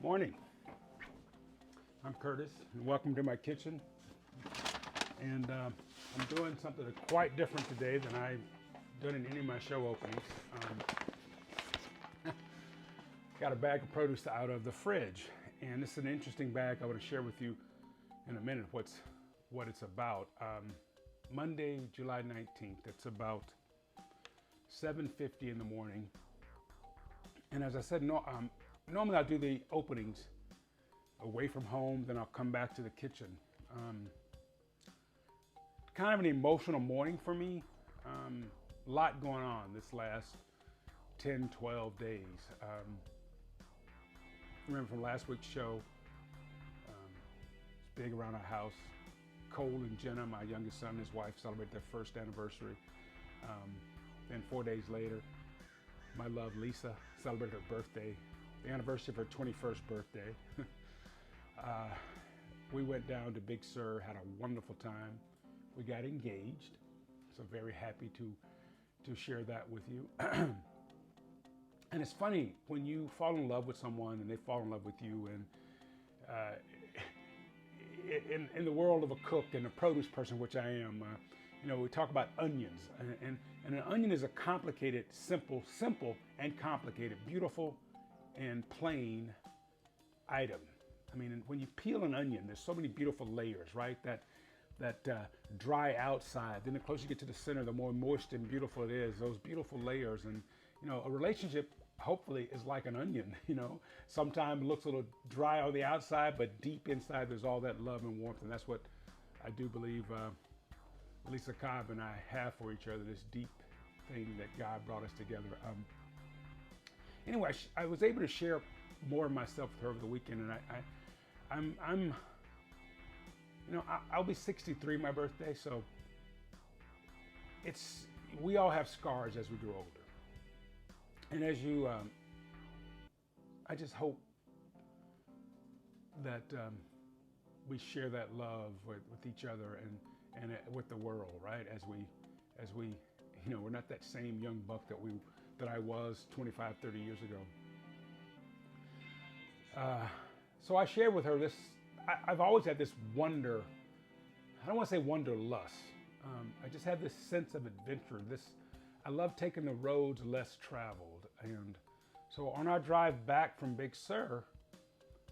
Morning. I'm Curtis, and welcome to my kitchen. And I'm doing something quite different today than I've done in any of my show openings. Got a bag of produce out of the fridge, and this is an interesting bag I want to share with you in a minute what it's about. Monday, July 19th. It's about 7:50 in the morning, and as I said, normally I'll do the openings away from home, then I'll come back to the kitchen. Kind of an emotional morning for me. A lot going on this last 10, 12 days. Remember from last week's show, it's big around our house. Cole and Jenna, my youngest son and his wife, celebrated their first anniversary. Then 4 days later, my love Lisa celebrated her birthday, the anniversary of her 21st birthday. We went down to Big Sur, had a wonderful time. We got engaged, so very happy to share that with you. And it's funny when you fall in love with someone and they fall in love with you, and in the world of a cook and a produce person, which I am, we talk about onions, and an onion is a complicated, simple and complicated, beautiful and plain item. I mean, when you peel an onion, there's so many beautiful layers, right? That dry outside, then the closer you get to the center, the more moist and beautiful it is. Those beautiful layers, and a relationship hopefully is like an onion. Sometimes it looks a little dry on the outside, but deep inside there's all that love and warmth, and that's what I do believe Lisa Cobb and I have for each other. This deep thing that God brought us together. Anyway, I was able to share more of myself with her over the weekend, and I'll be 63 my birthday, so we all have scars as we grow older. And as you, I just hope that we share that love with each other and with the world, right? As we, we're not that same young buck that I was 25, 30 years ago. So I shared with her this. I've always had this wonder. I don't want to say wanderlust. I just have this sense of adventure. I love taking the roads less traveled. And so on our drive back from Big Sur,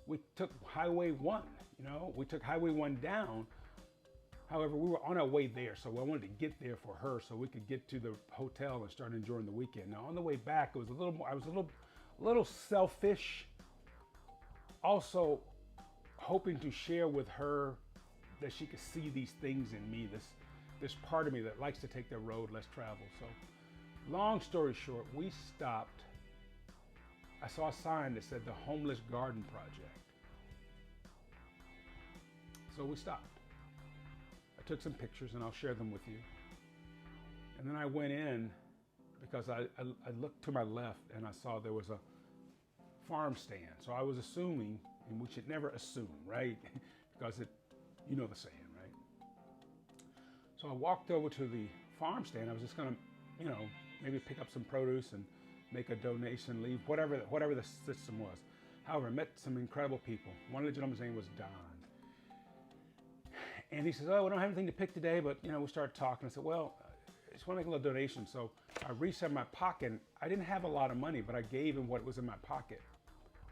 we took Highway 1. We took Highway 1 down. However, we were on our way there, so I wanted to get there for her so we could get to the hotel and start enjoying the weekend. Now on the way back, it was I was a little selfish. Also, hoping to share with her that she could see these things in me, this part of me that likes to take the road less traveled. So, long story short, we stopped. I saw a sign that said the Homeless Garden Project. So we stopped. I took some pictures and I'll share them with you. And then I went in because I looked to my left and I saw there was a farm stand. So I was assuming, and we should never assume, right? Because the saying, right? So I walked over to the farm stand. I was just gonna, maybe pick up some produce and make a donation, leave, whatever the system was. However, I met some incredible people. One of the gentlemen's name was Don. And he says, "Oh, we don't have anything to pick today," but we started talking. I said, "Well, I just want to make a little donation." So I reached in my pocket. I didn't have a lot of money, but I gave him what was in my pocket.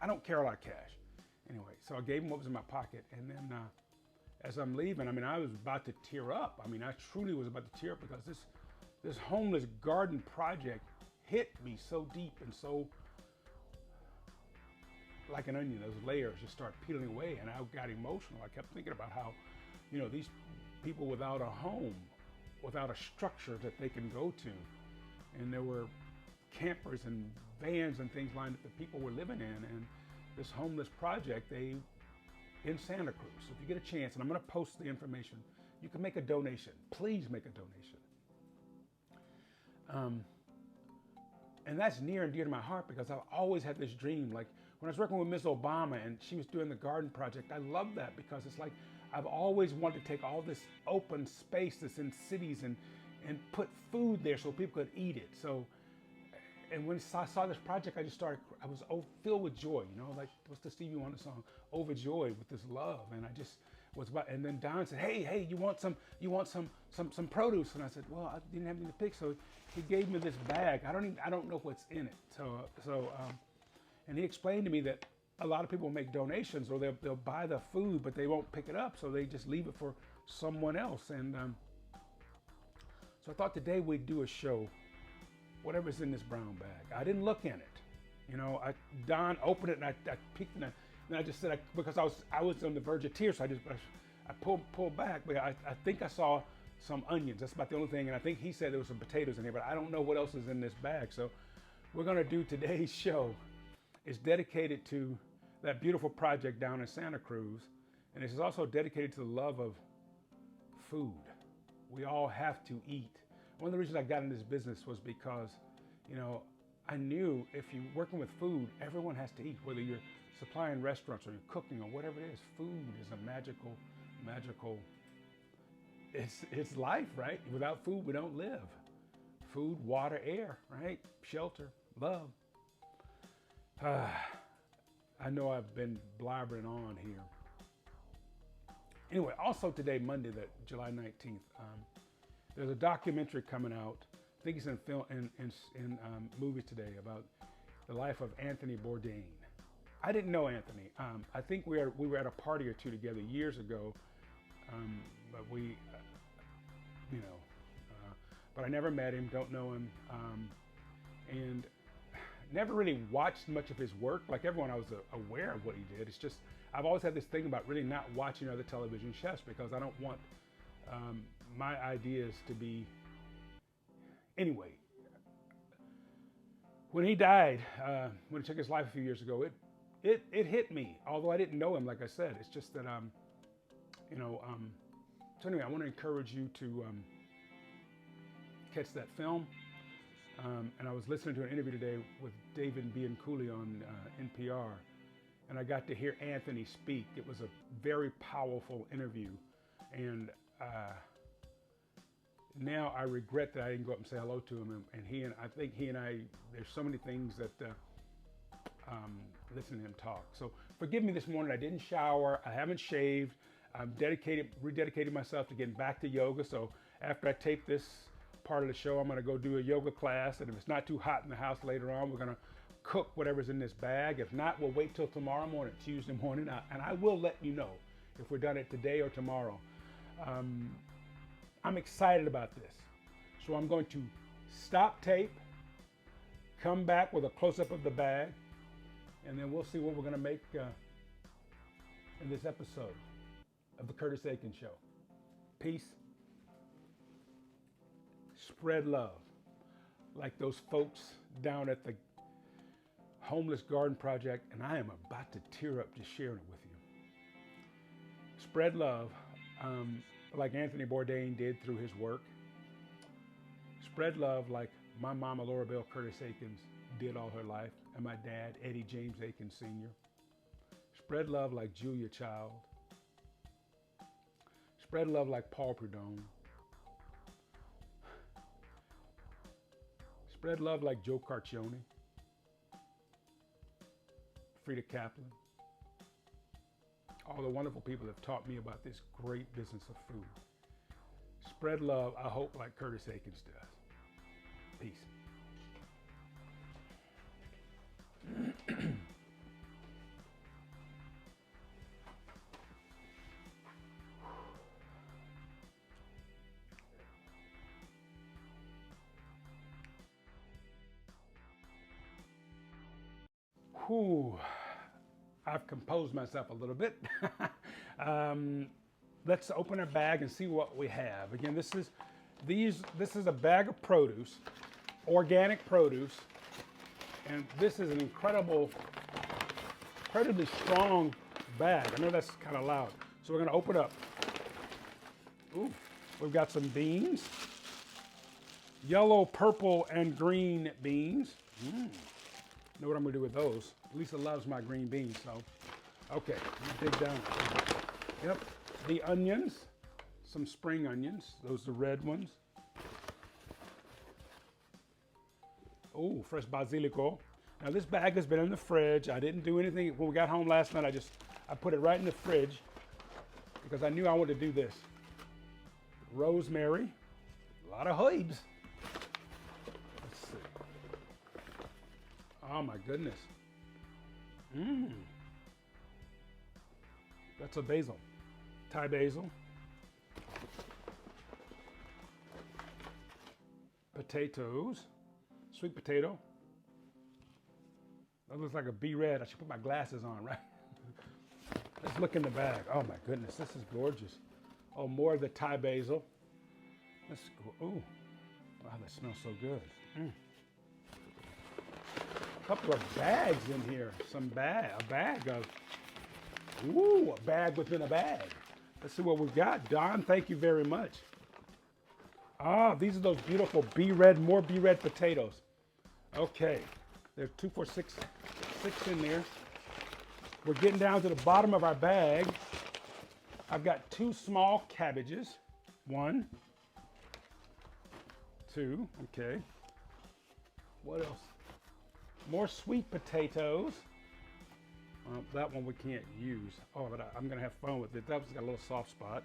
I don't carry a lot of cash. Anyway, so I gave him what was in my pocket. And then as I'm leaving, I was about to tear up. I truly was about to tear up because this homeless garden project hit me so deep and so like an onion. Those layers just start peeling away, and I got emotional. I kept thinking about how, these people without a home, without a structure that they can go to, and there were campers and vans and things lined up that people were living in, and this homeless project in Santa Cruz. So if you get a chance, and I'm going to post the information, you can make a donation. Please make a donation. And that's near and dear to my heart because I've always had this dream. Like when I was working with Ms. Obama and she was doing the garden project, I love that because it's like I've always wanted to take all this open space that's in cities and put food there so people could eat it. So And when I saw this project, I was filled with joy, like what's the Stevie Wonder song? Overjoyed with this love. And I just was about, and then Don said, hey, you want some produce? And I said, well, I didn't have anything to pick. So he gave me this bag. I don't know what's in it. And he explained to me that a lot of people make donations or they'll buy the food, but they won't pick it up. So they just leave it for someone else. And so I thought today we'd do a show, whatever's in this brown bag. I didn't look in it. Don opened it and I peeked in it. And I just said, because I was on the verge of tears, so I pulled back. But I think I saw some onions. That's about the only thing. And I think he said there was some potatoes in here, but I don't know what else is in this bag. So we're gonna do today's show. It's dedicated to that beautiful project down in Santa Cruz. And it's also dedicated to the love of food. We all have to eat. One of the reasons I got in this business was because, I knew if you're working with food, everyone has to eat, whether you're supplying restaurants or you're cooking or whatever it is. Food is a magical, it's life, right? Without food, we don't live. Food, water, air, right? Shelter, love. I know I've been blabbering on here. Anyway, also today, Monday, July 19th, there's a documentary coming out. I think it's in film in movies today about the life of Anthony Bourdain. I didn't know Anthony. I think we were at a party or two together years ago, but but I never met him. Don't know him, and never really watched much of his work. Like everyone, I was aware of what he did. It's just I've always had this thing about really not watching other television chefs because I don't want my ideas to be. Anyway, when he died, when he took his life a few years ago, it hit me. Although I didn't know him, like I said, it's just that So anyway, I want to encourage you to catch that film. And I was listening to an interview today with David Bianculli on NPR, and I got to hear Anthony speak. It was a very powerful interview, and now I regret that I didn't go up and say hello to him. And I think he and I, there's so many things that listening to him talk. So forgive me this morning. I didn't shower. I haven't shaved. I'm rededicated myself to getting back to yoga. So after I tape this part of the show, I'm going to go do a yoga class. And if it's not too hot in the house later on, we're going to cook whatever's in this bag. If not, we'll wait till tomorrow morning, Tuesday morning. And I will let you know if we're done it today or tomorrow. I'm excited about this. So I'm going to stop tape, come back with a close-up of the bag, and then we'll see what we're going to make in this episode of the Curtis Aikens Show. Peace. Spread love. Like those folks down at the Homeless Garden Project, and I am about to tear up just sharing it with you. Spread love, like Anthony Bourdain did through his work. Spread love like my mama, Laura Bell Curtis Aikens, did all her life, and my dad, Eddie James Aikens Sr. Spread love like Julia Child. Spread love like Paul Prudhomme. Spread love like Joe Carcione, Frida Kaplan. All the wonderful people have taught me about this great business of food. Spread love, I hope, like Curtis Aikens does. Peace. Whew. I've composed myself a little bit. Let's open our bag and see what we have. Again, this is a bag of produce, organic produce, and this is an incredibly strong bag. I know that's kind of loud, so we're going to open up. Ooh, we've got some beans, yellow, purple, and green beans. Know what I'm going to do with those. Lisa loves my green beans, so okay, dig down. Yep, the onions, some spring onions. Those are red ones. oh, fresh basilico. Now this bag has been in the fridge. I didn't do anything when we got home last night. I put it right in the fridge because I knew I wanted to do this. Rosemary, a lot of herbs. Let's see. Oh my goodness. That's a basil, Thai basil. Potatoes, sweet potato. That looks like a bee red. I should put my glasses on, right? Let's look in the bag. Oh my goodness, this is gorgeous. Oh, more of the Thai basil. Let's go. Oh, wow, that smells so good. A couple of bags in here. A bag of, ooh, a bag within a bag. Let's see what we've got. Don, thank you very much. Ah, these are those beautiful more bee red potatoes. Okay, there are 2, 4, 6 in there. We're getting down to the bottom of our bag. I've got 2 small cabbages. 1, 2, okay. What else? More sweet potatoes. That one we can't use. Oh, but I'm gonna have fun with it. That one's got a little soft spot.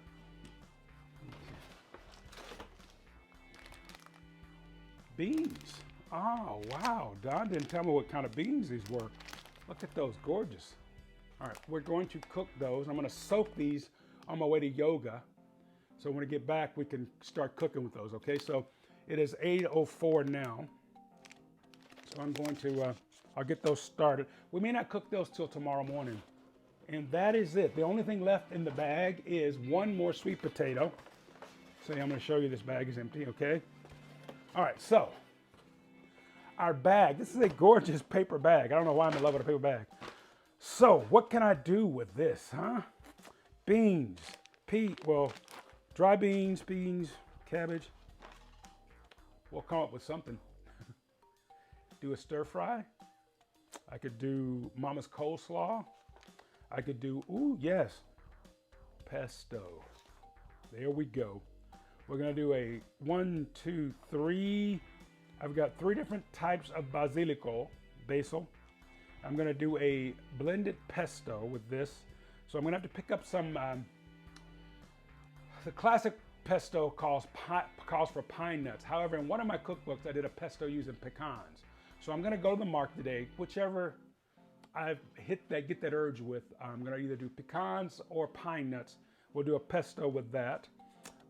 Beans. Oh, wow. Don didn't tell me what kind of beans these were. Look at those, gorgeous. All right, we're going to cook those. I'm gonna soak these on my way to yoga. So when I get back, we can start cooking with those, okay? So it is 8:04 now. So I'm going to, I'll get those started. We may not cook those till tomorrow morning. And that is it. The only thing left in the bag is 1 more sweet potato. So I'm gonna show you this bag is empty, okay? All right, so our bag, this is a gorgeous paper bag. I don't know why I'm in love with a paper bag. So what can I do with this, huh? Beans, dry beans, cabbage. We'll come up with something. Do a stir fry. I could do mama's coleslaw. I could do, ooh, yes, pesto. There we go. We're gonna do a 1, 2, 3. I've got 3 different types of basil. I'm gonna do a blended pesto with this. So I'm gonna have to pick up some, the classic pesto calls for pine nuts. However, in one of my cookbooks, I did a pesto using pecans. So I'm gonna go to the market today, whichever I get that urge with. I'm gonna either do pecans or pine nuts. We'll do a pesto with that.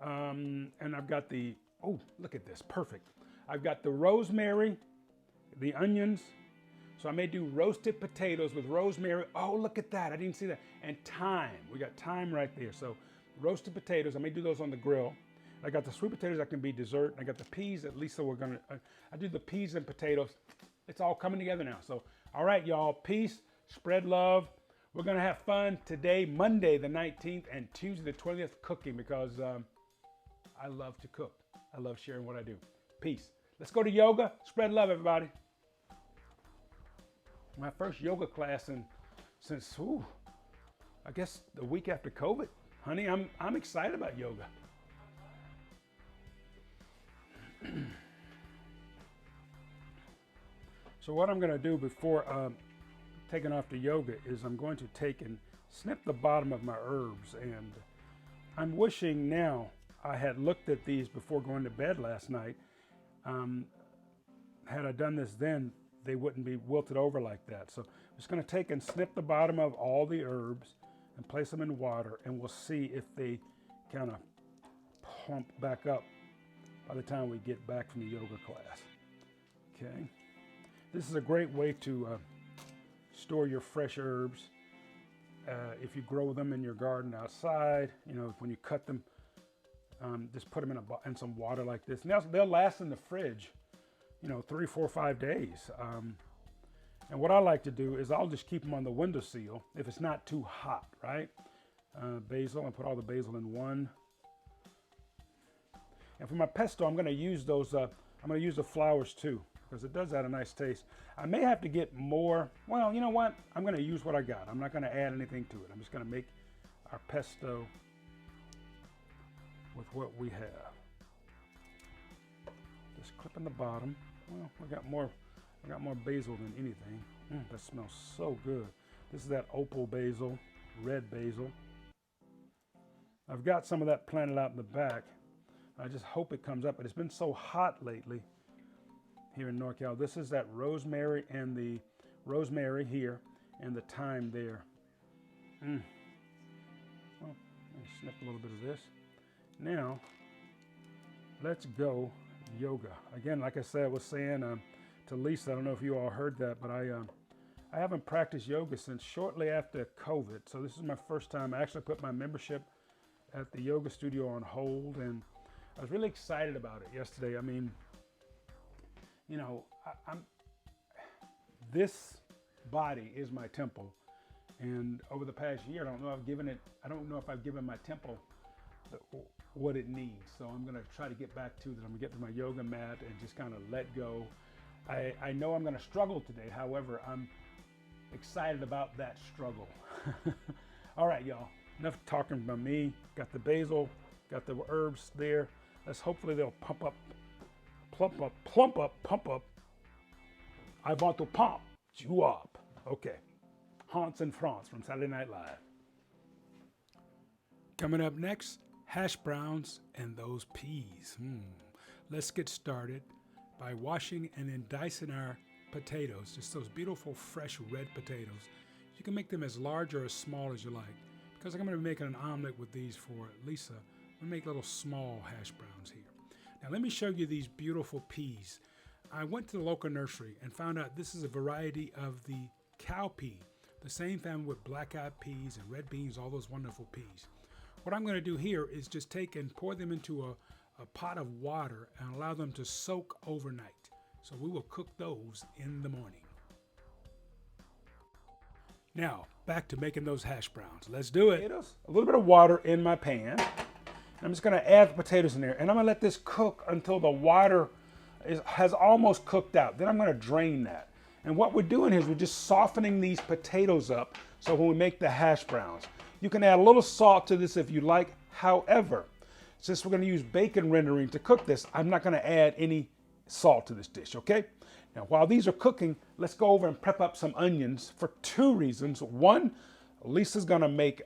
And I've got oh, look at this, perfect. I've got the rosemary, the onions. So I may do roasted potatoes with rosemary. Oh, look at that, I didn't see that. And thyme, we got thyme right there. So roasted potatoes, I may do those on the grill. I got the sweet potatoes that can be dessert. I got the peas, at least so we're gonna, I do the peas and potatoes. It's all coming together now. So, all right, y'all, peace, spread love. We're gonna have fun today, Monday the 19th and Tuesday the 20th, cooking because I love to cook. I love sharing what I do. Peace. Let's go to yoga. Spread love, everybody. My first yoga class since I guess the week after COVID. Honey, I'm excited about yoga. So what I'm going to do before taking off to yoga is I'm going to take and snip the bottom of my herbs, and I'm wishing now I had looked at these before going to bed last night. Had I done this then, they wouldn't be wilted over like that. So I'm just going to take and snip the bottom of all the herbs and place them in water, and we'll see if they kind of plump back up by the time we get back from the yoga class. Okay. This is a great way to store your fresh herbs. If you grow them in your garden outside, you know, when you cut them, just put them in some water like this. And they'll last in the fridge, you know, 3, 4, 5 days. And what I like to do is I'll just keep them on the windowsill if it's not too hot, right? Basil, I put all the basil in one. And for my pesto, I'm going to use those. I'm going to use the flowers too, because it does add a nice taste. I may have to get more. Well, you know what? I'm going to use what I got. I'm not going to add anything to it. I'm just going to make our pesto with what we have. Just clipping the bottom. Well, I got more basil than anything. That smells so good. This is that opal basil, red basil. I've got some of that planted out in the back. I just hope it comes up, but it's been so hot lately here in NorCal. This is that rosemary and the rosemary here and the thyme there. Well, I sniff a little bit of this. Now, let's go yoga. Again, like I said, I was saying to Lisa, I don't know if you all heard that, but I haven't practiced yoga since shortly after COVID. So this is my first time. I actually put my membership at the yoga studio on hold, and I was really excited about it yesterday. I mean, you know, this body is my temple, and over the past year, I don't know if I've given my temple what it needs. So I'm going to try to get back to that. I'm going to get to my yoga mat and just kind of let go. I know I'm going to struggle today. However, I'm excited about that struggle. All right, y'all. Enough talking about me. Got the basil, got the herbs there. Let's hopefully they'll pump up. I want to pump you up. Okay. Hans and Franz from Saturday Night Live. Coming up next, hash browns and those peas. Let's get started by washing and then dicing our potatoes, just those beautiful fresh red potatoes. You can make them as large or as small as you like. Because I'm going to be making an omelet with these for Lisa, I'm going to make little small hash browns here. Now let me show you these beautiful peas. I went to the local nursery and found out this is a variety of the cow pea, the same family with black-eyed peas and red beans, all those wonderful peas. What I'm going to do here is just take and pour them into a pot of water and allow them to soak overnight. So we will cook those in the morning. Now, back to making those hash browns. Let's do it. A little bit of water in my pan. I'm just going to add the potatoes in there, and I'm going to let this cook until the water has almost cooked out. Then I'm going to drain that. And what we're doing is we're just softening these potatoes up so when we make the hash browns. You can add a little salt to this if you like. However, since we're going to use bacon rendering to cook this, I'm not going to add any salt to this dish, okay? Now, while these are cooking, let's go over and prep up some onions for two reasons. One, Lisa's going to make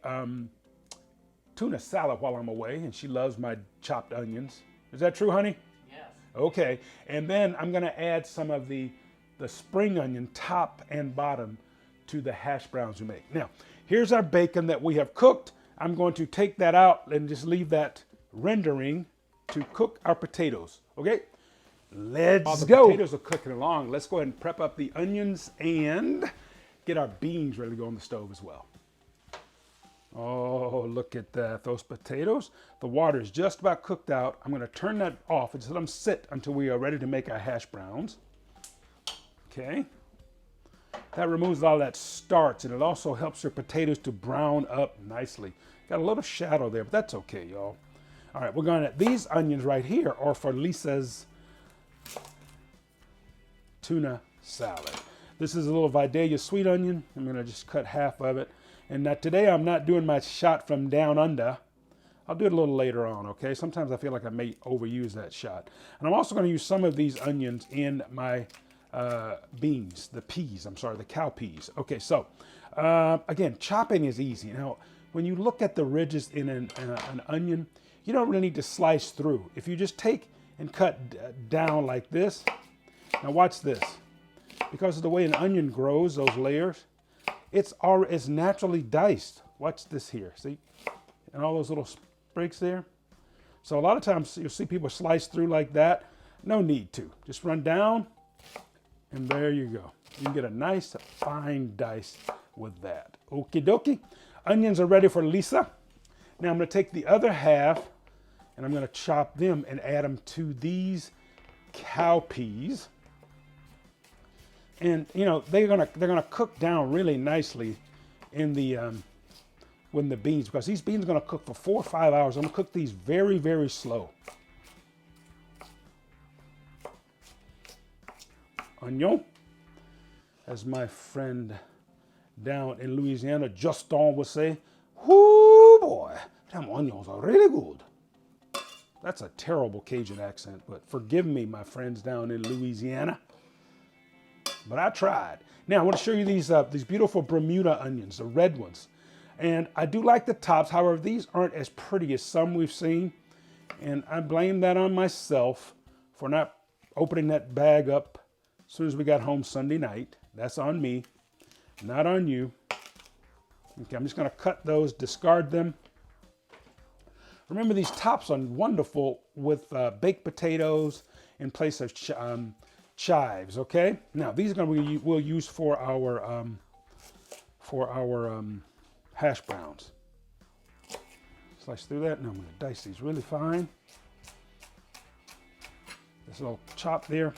tuna salad while I'm away, and she loves my chopped onions. Is that true, honey? Yes. Okay, and then I'm going to add some of the spring onion, top and bottom, to the hash browns we make. Now, here's our bacon that we have cooked. I'm going to take that out and just leave that rendering to cook our potatoes, okay? Let's go. While the potatoes are cooking along, let's go ahead and prep up the onions and get our beans ready to go on the stove as well. Oh, look at that, those potatoes. The water is just about cooked out. I'm gonna turn that off and just let them sit until we are ready to make our hash browns. Okay. That removes all that starch, and it also helps your potatoes to brown up nicely. Got a little shadow there, but that's okay, y'all. All right, we're gonna, these onions right here are for Lisa's tuna salad. This is a little Vidalia sweet onion. I'm gonna just cut half of it. And now today I'm not doing my shot from down under. I'll do it a little later on, okay? Sometimes I feel like I may overuse that shot. And I'm also gonna use some of these onions in my beans, the cow peas. Okay, so again, chopping is easy. Now, when you look at the ridges in an onion, you don't really need to slice through. If you just take and cut down like this, now watch this. Because of the way an onion grows, those layers, it's naturally diced. Watch this here, see? And all those little sprigs there. So a lot of times you'll see people slice through like that. No need to. Just run down, and there you go. You can get a nice fine dice with that. Okie dokie. Onions are ready for Lisa. Now I'm gonna take the other half and I'm gonna chop them and add them to these cow peas. And you know, they're gonna cook down really nicely in the when the beans, because these beans are gonna cook for 4 or 5 hours. I'm gonna cook these very, very slow. Onion, as my friend down in Louisiana, Justin would say, "Whoo boy, them onions are really good." That's a terrible Cajun accent, but forgive me, my friends down in Louisiana. But I tried. Now I want to show you these beautiful Bermuda onions, the red ones. And I do like the tops. However, these aren't as pretty as some we've seen. And I blame that on myself for not opening that bag up as soon as we got home Sunday night. That's on me, not on you. Okay, I'm just going to cut those, discard them. Remember, these tops are wonderful with baked potatoes in place of chives. Okay. Now these are going to be we'll use for our hash browns. Slice through that, and I'm going to dice these really fine. This little chop there.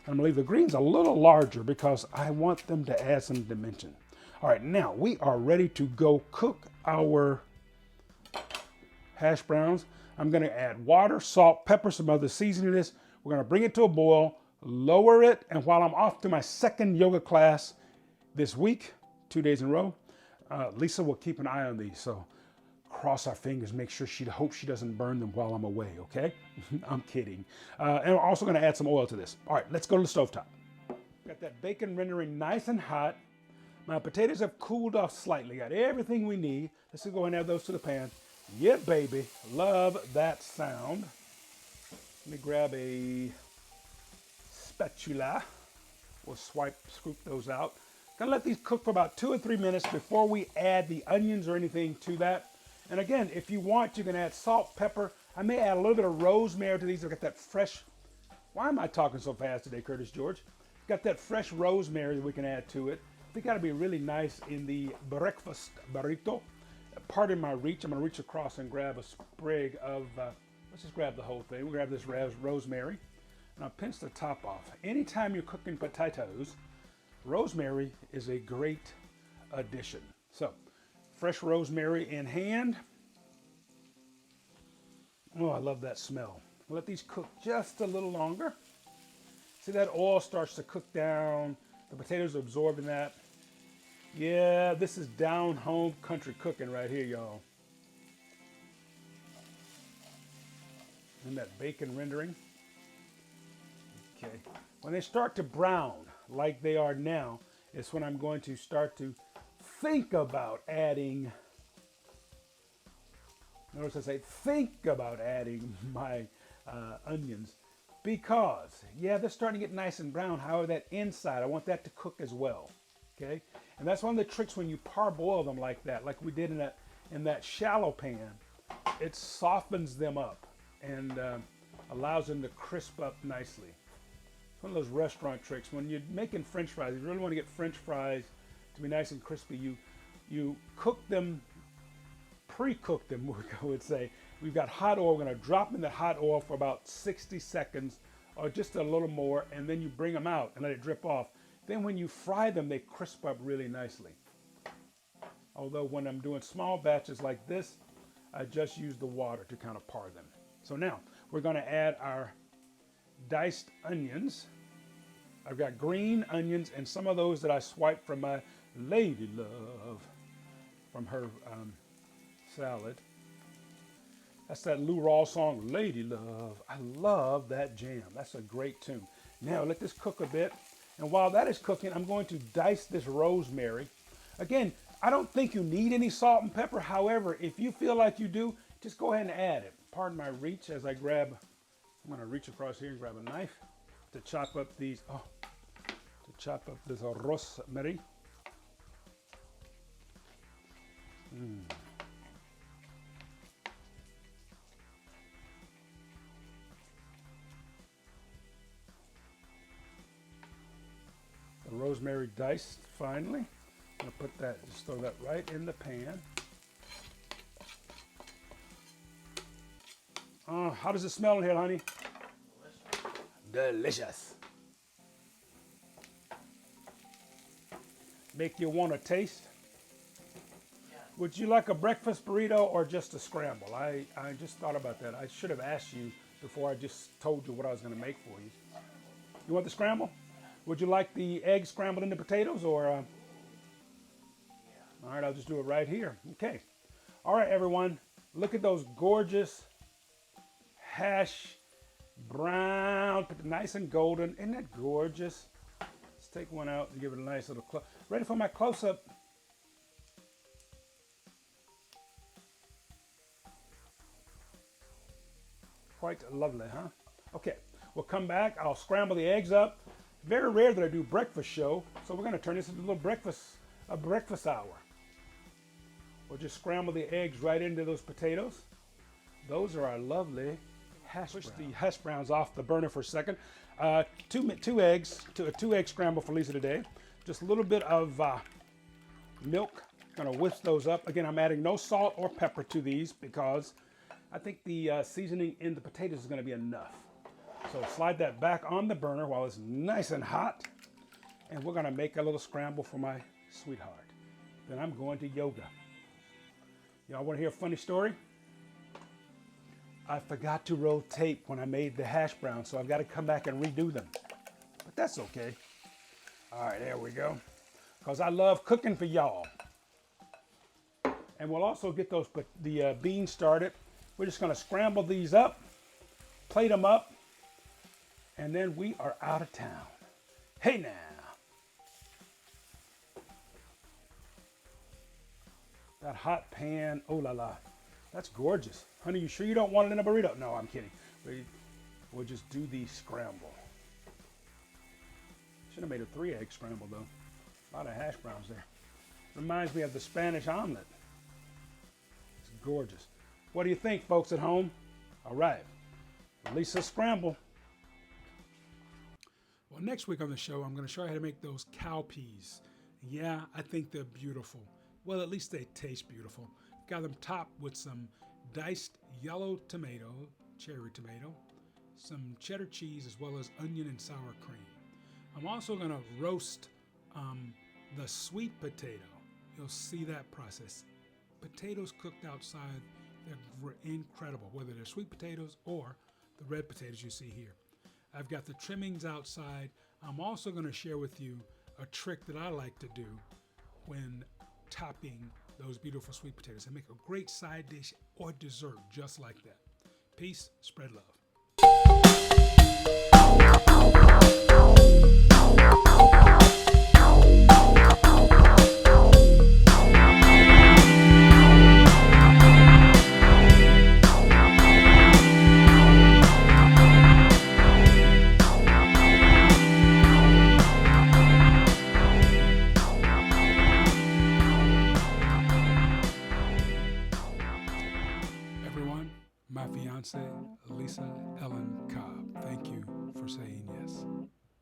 I'm going to leave the greens a little larger because I want them to add some dimension. All right, now we are ready to go cook our hash browns. I'm going to add water, salt, pepper, some other seasoning to this. We're going to bring it to a boil, lower it, and while I'm off to my second yoga class this week, 2 days in a row, Lisa will keep an eye on these. So cross our fingers, make sure hope she doesn't burn them while I'm away, okay? I'm kidding. And we're also going to add some oil to this. All right, let's go to the stovetop. Got that bacon rendering nice and hot. My potatoes have cooled off slightly. Got everything we need. Let's go ahead and add those to the pan. Yeah, baby. Love that sound. Let me grab a spatula. We'll scoop those out. Gonna let these cook for about 2 or 3 minutes before we add the onions or anything to that. And again, if you want, you can add salt, pepper. I may add a little bit of rosemary to these. I've got that fresh, why am I talking so fast today, Curtis George? Got that fresh rosemary that we can add to it. I think that'll be really nice in the breakfast burrito. Pardon my reach. I'm gonna reach across and grab a sprig of, let's just grab the whole thing. We'll grab this rosemary and I'll pinch the top off. Anytime you're cooking potatoes, rosemary is a great addition. So, fresh rosemary in hand. Oh, I love that smell. We'll let these cook just a little longer. See, that oil starts to cook down. The potatoes are absorbing that. Yeah, this is down home country cooking right here, y'all. And that bacon rendering. Okay. When they start to brown, like they are now, is when I'm going to start to think about adding, notice I say think about adding my onions, because yeah, they're starting to get nice and brown. However, that inside, I want that to cook as well. Okay, and that's one of the tricks when you parboil them like that, like we did in that shallow pan. It softens them up and allows them to crisp up nicely. It's one of those restaurant tricks. When you're making French fries, you really want to get French fries to be nice and crispy. You cook them, pre-cook them, we would say. We've got hot oil. We're going to drop them in the hot oil for about 60 seconds or just a little more, and then you bring them out and let it drip off. Then when you fry them, they crisp up really nicely. Although when I'm doing small batches like this, I just use the water to kind of par them. So now we're going to add our diced onions. I've got green onions and some of those that I swiped from my lady love, from her salad. That's that Lou Rawls song, Lady Love. I love that jam. That's a great tune. Now let this cook a bit. And while that is cooking, I'm going to dice this rosemary. Again, I don't think you need any salt and pepper. However, if you feel like you do, just go ahead and add it. Pardon my reach as I grab, I'm going to reach across here and grab a knife to chop up these, this rosemary. The rosemary diced finally. I'm going to put that, just throw that right in the pan. How does it smell in here, honey? Delicious. Make you want to taste? Yes. Would you like a breakfast burrito or just a scramble? I just thought about that. I should have asked you before I just told you what I was going to make for you. You want the scramble? Would you like the egg scrambled into potatoes or? Yeah. All right, I'll just do it right here. Okay. All right, everyone. Look at those gorgeous hash brown, nice and golden. Isn't that gorgeous? Let's take one out and give it a nice little close. Ready for my close-up. Quite lovely, huh? Okay, we'll come back. I'll scramble the eggs up. Very rare that I do breakfast show, so we're going to turn this into a breakfast hour. We'll just scramble the eggs right into those potatoes. Those are our lovely hash browns. Push the hash browns off the burner for a second. Two eggs, a 2-egg scramble for Lisa today. Just a little bit of milk. Gonna whisk those up. Again, I'm adding no salt or pepper to these because I think the seasoning in the potatoes is gonna be enough. So slide that back on the burner while it's nice and hot. And we're gonna make a little scramble for my sweetheart. Then I'm going to yoga. Y'all wanna hear a funny story? I forgot to roll tape when I made the hash browns, so I've got to come back and redo them. But that's okay. All right, there we go. Because I love cooking for y'all. And we'll also get the beans started. We're just going to scramble these up, plate them up, and then we are out of town. Hey now. That hot pan, oh la la. That's gorgeous. Honey, you sure you don't want it in a burrito? No, I'm kidding. We'll just do the scramble. Should have made a 3-egg scramble though. A lot of hash browns there. Reminds me of the Spanish omelet. It's gorgeous. What do you think, folks at home? All right, Lisa's scramble. Well, next week on the show, I'm going to show you how to make those cow peas. Yeah, I think they're beautiful. Well, at least they taste beautiful. Got them topped with some diced yellow tomato, cherry tomato, some cheddar cheese, as well as onion and sour cream. I'm also going to roast the sweet potato. You'll see that process. Potatoes cooked outside, they're incredible, whether they're sweet potatoes or the red potatoes you see here. I've got the trimmings outside. I'm also going to share with you a trick that I like to do when topping those beautiful sweet potatoes and make a great side dish or dessert just like that. Peace, spread love.